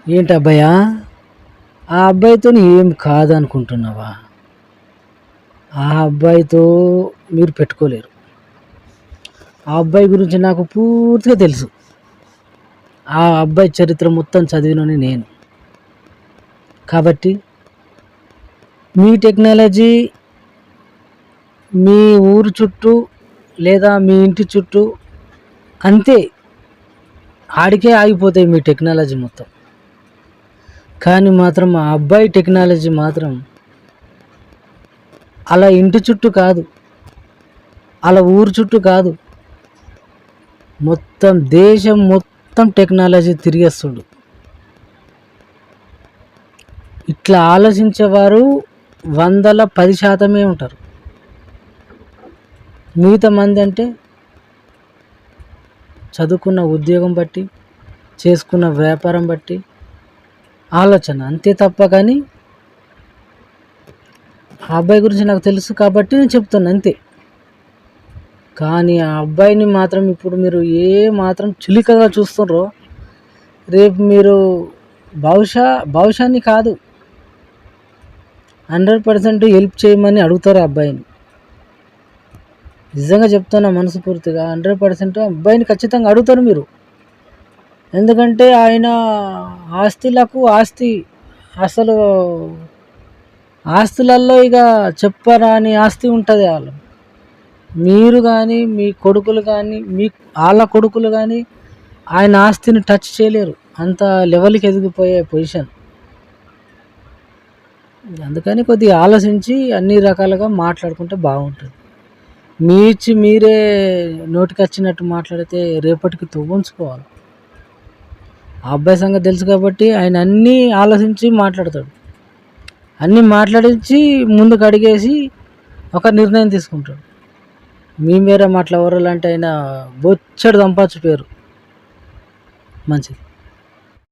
ఏంటి అబ్బాయా, ఆ అబ్బాయితో ఏం కాదనుకుంటున్నావా? ఆ అబ్బాయితో మీరు పెట్టుకోలేరు. ఆ అబ్బాయి గురించి నాకు పూర్తిగా తెలుసు. ఆ అబ్బాయి చరిత్ర మొత్తం చదివినని నేను. కాబట్టి మీ టెక్నాలజీ మీ ఊరు చుట్టూ లేదా మీ ఇంటి చుట్టూ అంతే, ఆడికే ఆగిపోతాయి మీ టెక్నాలజీ మొత్తం. కానీ మాత్రం ఆ అబ్బాయి టెక్నాలజీ మాత్రం అలా ఇంటి చుట్టూ కాదు, అలా ఊరు చుట్టూ కాదు, మొత్తం దేశం మొత్తం టెక్నాలజీ తిరిగేస్తుడు. ఇట్లా ఆలోచించేవారు 100లో 10% ఉంటారు. మిగతా మంది అంటే చదువుకున్న ఉద్యోగం బట్టి, చేసుకున్న వ్యాపారం బట్టి ఆలోచన, అంతే తప్ప. కానీ ఆ అబ్బాయి గురించి నాకు తెలుసు కాబట్టి నేను చెప్తాను అంతే. కానీ ఆ అబ్బాయిని మాత్రం ఇప్పుడు మీరు ఏ మాత్రం చులికగా చూస్తున్నారో, రేపు మీరు భవిష్యాన్ని కాదు 100% హెల్ప్ చేయమని అడుగుతారు ఆ అబ్బాయిని. నిజంగా చెప్తున్నా మనస్ఫూర్తిగా, 100% అబ్బాయిని ఖచ్చితంగా అడుగుతారు మీరు. ఎందుకంటే ఆయన ఆస్తిలకు ఆస్తి, అసలు ఆస్తులలో ఇక చెప్పరాని ఆస్తి ఉంటుంది వాళ్ళు. మీరు కానీ మీ కొడుకులు కానీ వాళ్ళ కొడుకులు కానీ ఆయన ఆస్తిని టచ్ చేయలేరు, అంత లెవెల్కి ఎదిగిపోయే పొజిషన్. అందుకని కొద్దిగా ఆలోచించి అన్ని రకాలుగా మాట్లాడుకుంటే బాగుంటుంది. మీరే నోటికి వచ్చినట్టు మాట్లాడితే రేపటికి తవ్వుంచుకోవాలి. ఆ అబ్బాయి సంగతి తెలుసు కాబట్టి ఆయన అన్నీ ఆలోచించి మాట్లాడతాడు. అన్నీ మాట్లాడించి ముందుకు అడిగేసి ఒక నిర్ణయం తీసుకుంటాడు. మీ మేర మాట్లాడవాలంటే ఆయన బొచ్చడు సంపాదించు పేరు. మంచిది.